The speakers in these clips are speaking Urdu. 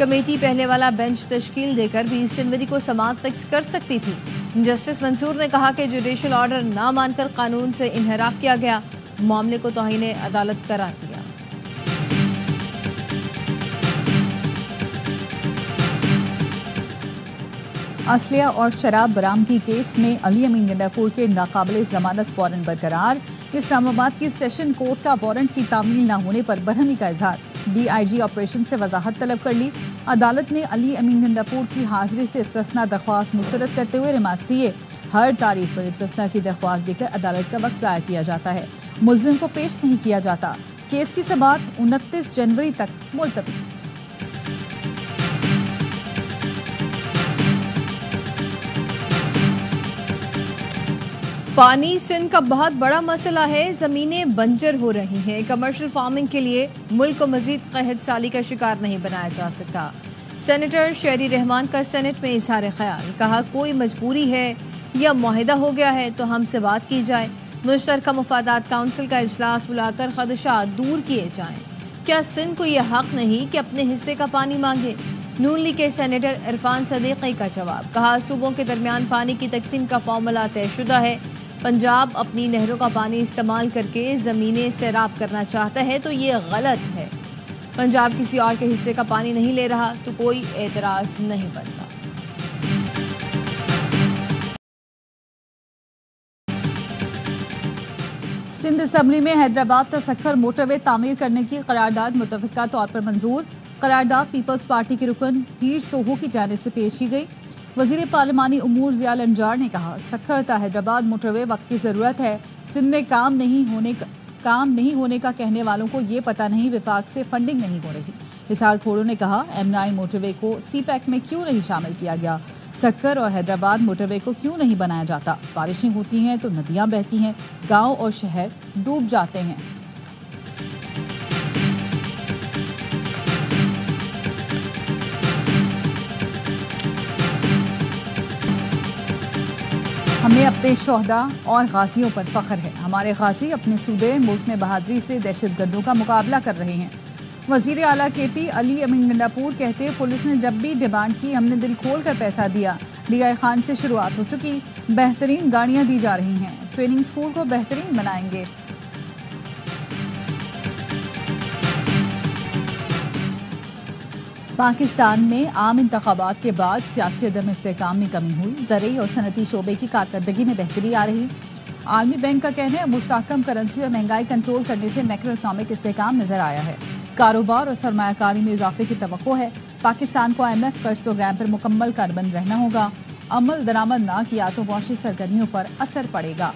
کمیٹی پہلے والا بینچ تشکیل دے کر 20 جنوری کو سماعت فکس کر سکتی تھی۔ جسٹس منصور نے کہا کہ جوڈیشل آرڈر نہ مان کر قانون سے انحراف کیا گیا، معاملے کو توہین عدالت قرار دیا۔ اسلحہ اور شراب برآمدگی کیس میں علی امین گنڈاپور کے ناقابل ضمانت وارنٹ برقرار۔ اسلام آباد کی سیشن کورٹ کا وارنٹ کی تعمیل نہ ہونے پر برہمی کا اظہار۔ ڈی آئی جی آپریشن سے وضاحت طلب کر لی۔ عدالت نے علی امین گنڈاپور کی حاضری سے استثناء درخواست مسترد کرتے ہوئے ریمارکس دیے۔ ہر تاریخ پر استثناء کی درخواست دے کر عدالت کا وقت ضائع کیا جاتا ہے، ملزم کو پیش نہیں کیا جاتا۔ کیس کی سماعت 29 جنوری تک ملتوی۔ پانی سندھ کا بہت بڑا مسئلہ ہے، زمینیں بنجر ہو رہی ہیں۔ کمرشل فارمنگ کے لیے ملک کو مزید قحط سالی کا شکار نہیں بنایا جا سکتا۔ سینیٹر شہری رحمان کا سینٹ میں اظہار خیال، کہا کوئی مجبوری ہے یا معاہدہ ہو گیا ہے تو ہم سے بات کی جائے، مشترکہ مفادات کونسل کا اجلاس بلا کر خدشات دور کیے جائیں۔ کیا سندھ کو یہ حق نہیں کہ اپنے حصے کا پانی مانگے؟ نون لیگ کے سینیٹر عرفان صدیقی کا جواب، کہا صوبوں کے درمیان پانی کی تقسیم کا فارمولہ طے شدہ ہے، پنجاب اپنی نہروں کا پانی استعمال کر کے زمینیں سیراب کرنا چاہتا ہے تو یہ غلط ہے۔ پنجاب کسی اور کے حصے کا پانی نہیں لے رہا تو کوئی اعتراض نہیں بنتا۔ سندھ اسمبلی میں حیدرآباد تا سکھر موٹر وے تعمیر کرنے کی قرارداد متفقہ طور پر منظور۔ قرارداد پیپلز پارٹی کے رکن ہیر سوہو کی جانب سے پیش کی گئی۔ وزیر پارلیمانی امور ضیاء الانجار نے کہا سکھر تا حیدرآباد موٹر وے وقت کی ضرورت ہے۔ سندھ میں کام نہیں ہونے کا کہنے والوں کو یہ پتہ نہیں وفاق سے فنڈنگ نہیں ہو رہی۔ وسال کھوڑو نے کہا M9 موٹر وے کو سی پیک میں کیوں نہیں شامل کیا گیا؟ سکھر اور حیدرآباد موٹر وے کو کیوں نہیں بنایا جاتا؟ بارشیں ہوتی ہیں تو ندیاں بہتی ہیں، گاؤں اور شہر ڈوب جاتے ہیں۔ ہمیں اپنے شہداء اور غازیوں پر فخر ہے، ہمارے غازی اپنے صوبے ملک میں بہادری سے دہشت گردوں کا مقابلہ کر رہے ہیں۔ وزیر اعلیٰ کے پی علی امین گنڈاپور کہتے پولیس نے جب بھی ڈیمانڈ کی ہم نے دل کھول کر پیسہ دیا۔ ڈی آئی خان سے شروعات ہو چکی، بہترین گاڑیاں دی جا رہی ہیں، ٹریننگ سکول کو بہترین بنائیں گے۔ پاکستان میں عام انتخابات کے بعد سیاسی عدم استحکام میں کمی ہوئی، زرعی اور صنعتی شعبے کی کارکردگی میں بہتری آ رہی۔ عالمی بینک کا کہنا ہے مستحکم کرنسی اور مہنگائی کنٹرول کرنے سے میکرو اکنامک استحکام نظر آیا ہے، کاروبار اور سرمایہ کاری میں اضافے کی توقع ہے۔ پاکستان کو IMF قرض پروگرام پر مکمل کاربند رہنا ہوگا، عمل درآمد نہ کیا تو معاشی سرگرمیوں پر اثر پڑے گا۔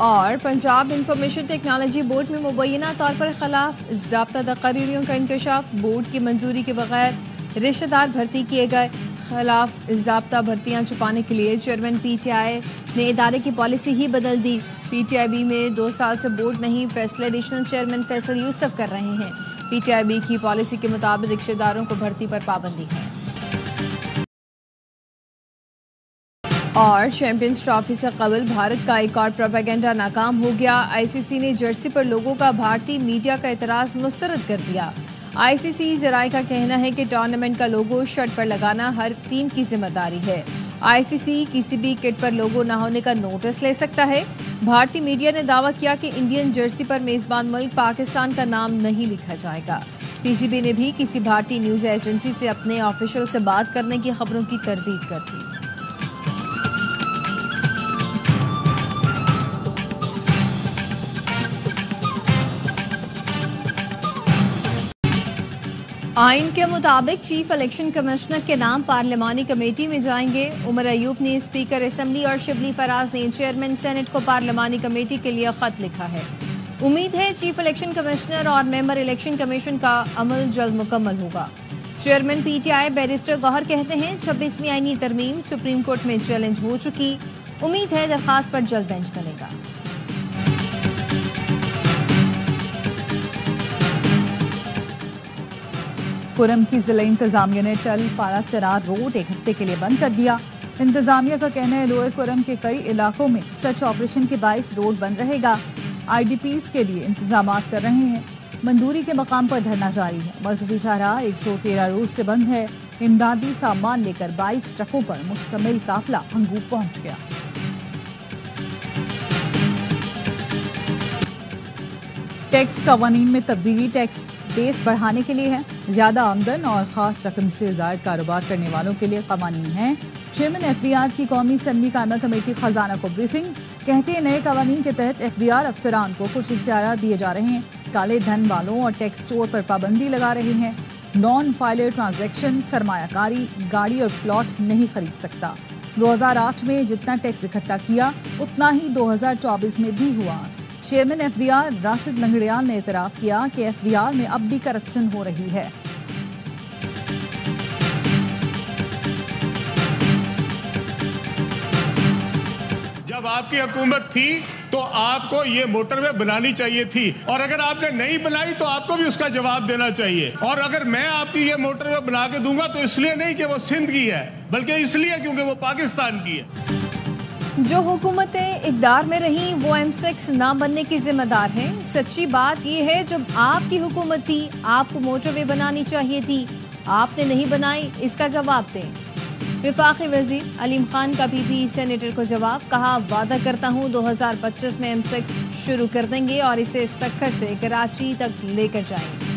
اور پنجاب انفارمیشن ٹیکنالوجی بورڈ میں مبینہ طور پر خلاف ضابطہ تقرریوں کا انکشاف، بورڈ کی منظوری کے بغیر رشتہ دار بھرتی کیے گئے۔ خلاف ضابطہ بھرتیاں چھپانے کے لیے چیئرمین PTI نے ادارے کی پالیسی ہی بدل دی۔ PTIB میں 2 سال سے بورڈ نہیں، فیصلے ایڈیشنل چیئرمین فیصل یوسف کر رہے ہیں۔ PTIB کی پالیسی کے مطابق رشتہ داروں کو بھرتی پر پابندی ہے۔ اور چیمپئنز ٹرافی سے قبل بھارت کا ایک اور پروپیگنڈا ناکام ہو گیا۔ ICC نے جرسی پر لوگوں کا بھارتی میڈیا کا اعتراض مسترد کر دیا۔ ICC ذرائع کا کہنا ہے کہ ٹورنامنٹ کا لوگو شرٹ پر لگانا ہر ٹیم کی ذمہ داری ہے۔ ICC کسی بھی کٹ پر لوگو نہ ہونے کا نوٹس لے سکتا ہے۔ بھارتی میڈیا نے دعویٰ کیا کہ انڈین جرسی پر میزبان ملک پاکستان کا نام نہیں لکھا جائے گا۔ PCB نے بھی کسی بھارتی نیوز ایجنسی سے اپنے آفیشل سے بات کرنے کی خبروں کی تردید کر دی۔ آئین کے مطابق چیف الیکشن کمشنر کے نام پارلیمانی کمیٹی میں جائیں گے۔ عمر ایوب نے اسپیکر اسمبلی اور شبلی فراز نے چیئرمین سینٹ کو پارلیمانی کمیٹی کے لیے خط لکھا ہے۔ امید ہے چیف الیکشن کمشنر اور ممبر الیکشن کمیشن کا عمل جلد مکمل ہوگا۔ چیئرمین PTI بیرسٹر گوہر کہتے ہیں 26ویں آئینی ترمیم سپریم کورٹ میں چیلنج ہو چکی، امید ہے درخواست پر جلد بینچ بنے گا۔ پورم کی ضلع انتظامیہ نے ٹل پاڑا چرار روڈ ایک ہفتے کے لیے بند کر دیا۔ انتظامیہ کا کہنا ہے لوئر پورم کے کئی علاقوں میں سرچ آپریشن کے باعث روڈ بند رہے گا۔ IDPs کے لیے انتظامات کر رہے ہیں۔ مندوری کے مقام پر دھرنا جاری ہے۔ مرکزی شاہراہ 113 روز سے بند ہے۔ امدادی سامان لے کر 22 ٹرکوں پر مشتمل قافلہ ہنگو پہنچ گیا۔ ٹیکس قوانین میں تبدیلی ٹیکس بیس بڑھانے کے لیے ہے۔ زیادہ آمدن اور خاص رقم سے زائد کاروبار کرنے والوں کے لیے قوانین ہیں۔ چیئرمین FBR کی قومی اسمبلی قائمہ کمیٹی خزانہ کو بریفنگ، کہتے ہیں نئے قوانین کے تحت FBR افسران کو کچھ اختیارات دیے جا رہے ہیں۔ کالے دھن والوں اور ٹیکس چور پر پابندی لگا رہے ہیں۔ نان فائلر ٹرانزیکشن، سرمایہ کاری، گاڑی اور پلاٹ نہیں خرید سکتا۔ 2008 میں جتنا ٹیکس اکٹھا کیا اتنا ہی 2024 میں بھی ہوا۔ چیئرمین FBR راشد لنگڑیال نے اعتراف کیا کہ FBR میں اب بھی کرپشن ہو رہی ہے۔ جب آپ کی حکومت تھی تو آپ کو یہ موٹر وے بنانی چاہیے تھی، اور اگر آپ نے نہیں بنائی تو آپ کو بھی اس کا جواب دینا چاہیے۔ اور اگر میں آپ کی یہ موٹر وے بنا کے دوں گا تو اس لیے نہیں کہ وہ سندھ کی ہے، بلکہ اس لیے کیونکہ وہ پاکستان کی ہے۔ جو حکومتیں اقتدار میں رہیں وہ M6 نہ بننے کی ذمہ دار ہیں۔ سچی بات یہ ہے جب آپ کی حکومت تھی آپ کو موٹر وے بنانی چاہیے تھی، آپ نے نہیں بنائی، اس کا جواب دیں۔ وفاقی وزیر علیم خان کا PP سینیٹر کو جواب، کہا وعدہ کرتا ہوں 2025 میں M6 شروع کر دیں گے اور اسے سکھر سے کراچی تک لے کر جائیں گے۔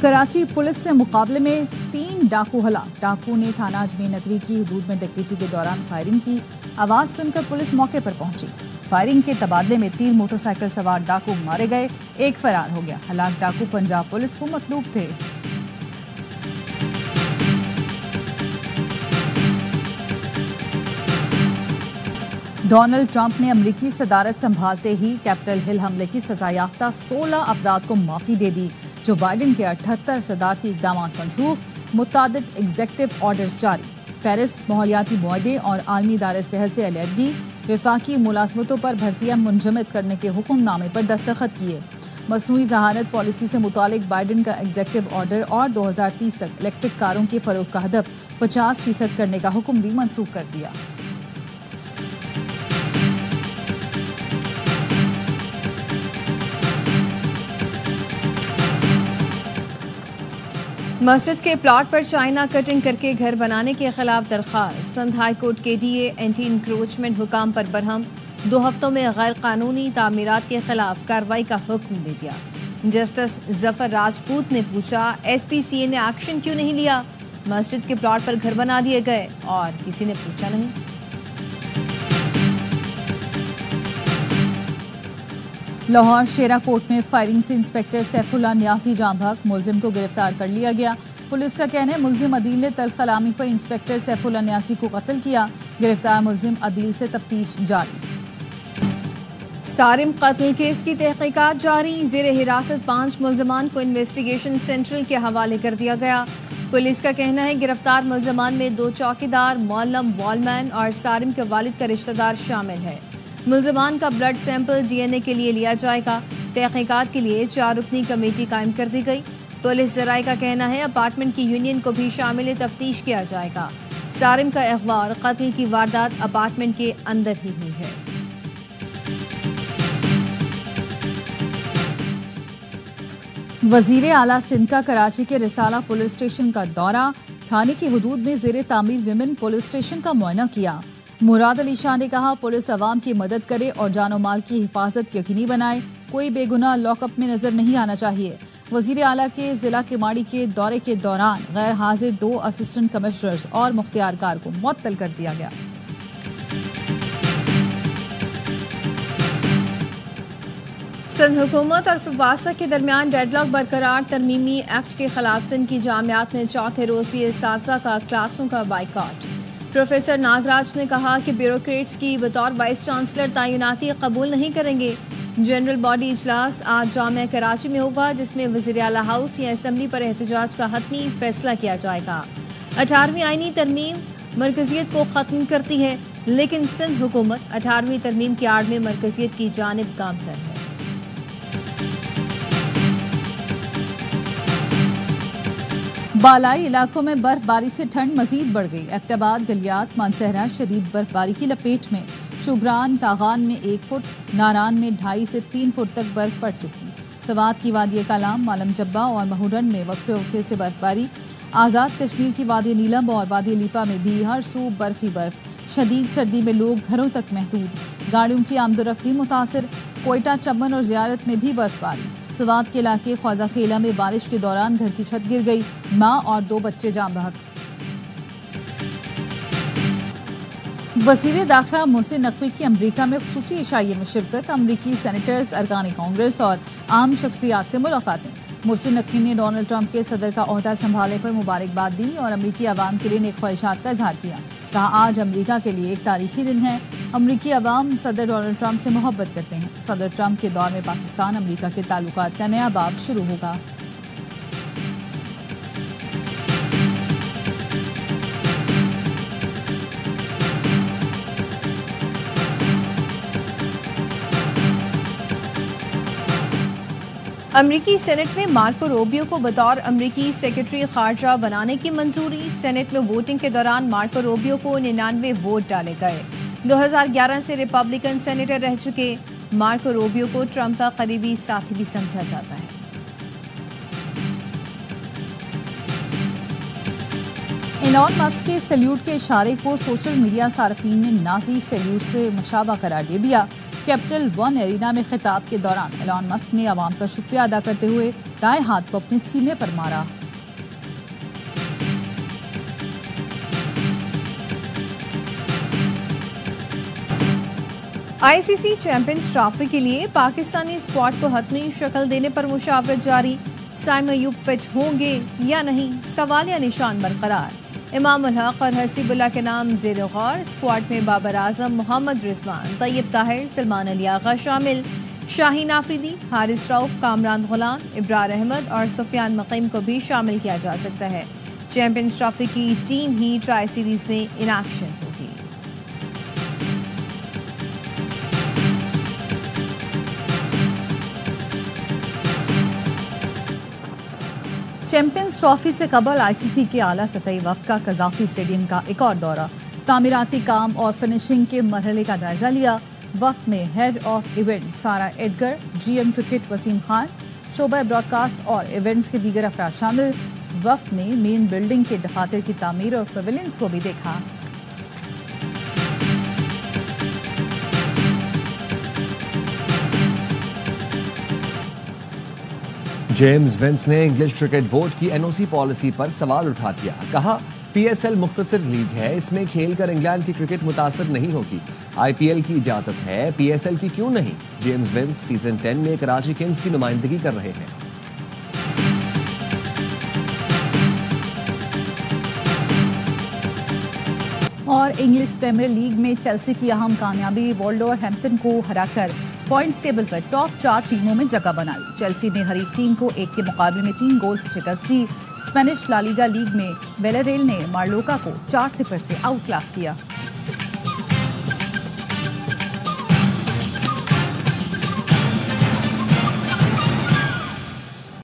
کراچی پولیس سے مقابلے میں 3 ڈاکو ہلاک۔ ڈاکو نے تھانہ اجمیر نگری کی حدود میں ڈکیتی کے دوران فائرنگ کی۔ آواز سن کر پولیس موقع پر پہنچی۔ فائرنگ کے تبادلے میں 3 موٹر سائیکل سوار ڈاکو مارے گئے، ایک فرار ہو گیا۔ ہلاک ڈاکو پنجاب پولیس کو مطلوب تھے۔ ڈونلڈ ٹرمپ نے امریکی صدارت سنبھالتے ہی کیپٹل ہل حملے کی سزا یافتہ 16 افراد کو معافی دے دی۔ جو بائیڈن کے 78 صدارتی اقدامات منسوخ، متعدد ایگزیکٹو آرڈرز جاری۔ پیرس ماحولیاتی معاہدے اور عالمی ادارے صحت سے علیحدگی، وفاقی ملازمتوں پر بھرتیاں منجمد کرنے کے حکم نامے پر دستخط کیے۔ مصنوعی ذہانت پالیسی سے متعلق بائیڈن کا ایگزیکٹو آرڈر اور 2030 تک الیکٹرک کاروں کے فروغ کا ہدف 50% کرنے کا حکم بھی منسوخ کر دیا۔ مسجد کے پلاٹ پر چائنا کٹنگ کر کے گھر بنانے کے خلاف درخواست۔ سندھ ہائی کورٹ کے DA اینٹی انکروچمنٹ حکام پر برہم، 2 ہفتوں میں غیر قانونی تعمیرات کے خلاف کارروائی کا حکم دے دیا۔ جسٹس ظفر راجپوت نے پوچھا SPCA نے ایکشن کیوں نہیں لیا؟ مسجد کے پلاٹ پر گھر بنا دیے گئے اور کسی نے پوچھا نہیں۔ لاہور شیرا کوٹ میں فائرنگ سے انسپکٹر سیف اللہ نیازی جاں بحق، ملزم کو گرفتار کر لیا گیا۔ پولیس کا کہنا ہے ملزم عدیل نے تلخ کلامی پر انسپکٹر سیف اللہ نیازی کو قتل کیا۔ گرفتار ملزم عدیل سے تفتیش جاری۔ سارم قتل کیس کی تحقیقات جاری، زیر حراست 5 ملزمان کو انویسٹیگیشن سینٹرل کے حوالے کر دیا گیا۔ پولیس کا کہنا ہے گرفتار ملزمان میں 2 چوکیدار، معلم، والمین اور سارم کے والد کا رشتہ دار شامل ہے۔ ملزمان کا بلڈ سیمپل DNA کے لیے لیا جائے گا۔ تحقیقات کے لیے 4 رکنی کمیٹی قائم کر دی گئی۔ پولیس ذرائع کا کہنا ہے اپارٹمنٹ کی یونین کو بھی شامل تفتیش کیا جائے گا۔ سارم کا اغوا اور قتل کی واردات اپارٹمنٹ کے اندر ہی ہوئی ہے۔ وزیر اعلیٰ سندھ کا کراچی کے رسالہ پولیس اسٹیشن کا دورہ، تھانے کی حدود میں زیر تعمیر ویمن پولیس اسٹیشن کا معائنہ کیا۔ مراد علی شاہ نے کہا پولیس عوام کی مدد کرے اور جان و مال کی حفاظت یقینی بنائے، کوئی بے گناہ لاک اپ میں نظر نہیں آنا چاہیے۔ وزیر اعلیٰ کے ضلع کیماڑی کے دورے کے دوران غیر حاضر 2 اسسٹنٹ کمشنرز اور مختار کار کو معطل کر دیا گیا۔ سندھ حکومت اور فواسا کے درمیان ڈیڈ لاک برقرار، ترمیمی ایکٹ کے خلاف سندھ کی جامعات میں چوتھے روز بھی اساتذہ کا کلاسوں کا بائیکاٹ۔ پروفیسر ناگراج نے کہا کہ بیوروکریٹس کی بطور وائس چانسلر تعیناتی قبول نہیں کریں گے۔ جنرل باڈی اجلاس آج جامعہ کراچی میں ہوگا جس میں وزیر اعلیٰ ہاؤس یا اسمبلی پر احتجاج کا حتمی فیصلہ کیا جائے گا۔ 18ویں آئینی ترمیم مرکزیت کو ختم کرتی ہے، لیکن سندھ حکومت 18ویں ترمیم کی آڑ میں مرکزیت کی جانب گامزن ہے۔ بالائی علاقوں میں برفباری سے ٹھنڈ مزید بڑھ گئی. ایبٹ گلیات مانسہرہ شدید برفباری کی لپیٹ میں. شوگران کاغان میں 1 فٹ، ناران میں 2.5 سے 3 فٹ تک برف پڑ چکی. سوات کی وادی کلام، مالم جبہ اور مہورن میں وقفے وقفے سے برفباری. آزاد کشمیر کی وادی نیلم اور وادی لیپا میں بھی ہر سو برف ہی برف. شدید سردی میں لوگ گھروں تک محدود. گاڑیوں کی آمد و رفت بھی متاثر. کوئٹہ، چمن اور زیارت میں بھی برفباری. سوات کے علاقے خواجہ خیلہ میں بارش کے دوران گھر کی چھت گر گئی. ماں اور 2 بچے جاں بحق. وزیر داخلہ محسن نقوی کی امریکہ میں خصوصی عشائیے میں شرکت. امریکی سینیٹرز، ارکان کانگریس اور عام شخصیات سے ملاقاتیں. محسن نقوی نے ڈونلڈ ٹرمپ کے صدر کا عہدہ سنبھالنے پر مبارکباد دی اور امریکی عوام کے لیے نیک خواہشات کا اظہار کیا. کہا آج امریکہ کے لیے ایک تاریخی دن ہے. امریکی عوام صدر ڈونلڈ ٹرمپ سے محبت کرتے ہیں. صدر ٹرمپ کے دور میں پاکستان امریکہ کے تعلقات کا نیا باب شروع ہوگا. امریکی سینٹ میں مارکو روبیو کو بطور امریکی سیکرٹری خارجہ بنانے کی منظوری. سینٹ میں ووٹنگ کے دوران مارکو روبیو کو 99 ووٹ ڈالے گئے. 2011 سے ریپبلکن سینیٹر رہ چکے مارکو روبیو کو ٹرمپ کا قریبی ساتھی بھی سمجھا جاتا ہے. ایلان مسک کے سیلیوٹ کے اشارے کو سوشل میڈیا صارفین نے نازی سیلیوٹ سے مشابہ قرار دے دیا. کیپٹل 1 ایرینا میں خطاب کے دوران ایلان مسک نے عوام کا شکریہ ادا کرتے ہوئے دائیں ہاتھ کو اپنے سینے پر مارا. آئی سی سی چیمپئنز ٹرافی کے لیے پاکستانی اسکواڈ کو حتمی شکل دینے پر مشاورت جاری. سائم ایوب فٹ ہوں گے یا نہیں، سوالیہ نشان برقرار. امام الحق اور حسیب اللہ کے نام زیر غور. اسکواڈ میں بابر اعظم، محمد رضوان، طیب طاہر، سلمان علی آغا شامل. شاہین آفریدی، حارث رؤف، کامران غلام، ابرار احمد اور سفیان مقیم کو بھی شامل کیا جا سکتا ہے. چیمپئنز ٹرافی کی ٹیم ہی ٹرائی سیریز میں ان ایکشن ہوگی. چیمپئنز ٹرافی سے قبل آئی سی سی کے اعلیٰ سطحی وفد کا قذافی اسٹیڈیم کا ایک اور دورہ. تعمیراتی کام اور فنشنگ کے مرحلے کا جائزہ لیا. وفد میں head of event Sarah Edgar, G M cricket Wasim Khan, شعبہ براڈ کاسٹ اور ایونٹس کے دیگر افراد شامل. وفد نے مین بلڈنگ کے دفاتر کی تعمیر اور پیویلینز کو بھی دیکھا. جیمز وینس نے انگلش کرکٹ بورڈ کی این او سی پالیسی پر سوال اٹھا دیا. کہا پی ایس ایل مختصر لیگ ہے، اس میں کھیل کر انگلینڈ کی کرکٹ متاثر نہیں ہوگی. آئی پی ایل کی اجازت ہے، پی ایس ایل کی کیوں نہیں؟ جیمز وینس سیزن 10 میں کراچی کنگز کی نمائندگی کر رہے ہیں. اور انگلش پریمیئر لیگ میں چیلسی کی اہم کامیابی، وولورہیمپٹن کو ہرا کر پوائنٹس ٹیبل پر ٹاپ 4 ٹیموں میں جگہ بنائی. چیلسی نے حریف ٹیم کو 1 کے مقابلے میں 3 گول سے شکست دی. اسپینش لا لیگا لیگ میں ویلاریل نے مارلوکا کو 4-0 سے آؤٹ کلاس کیا.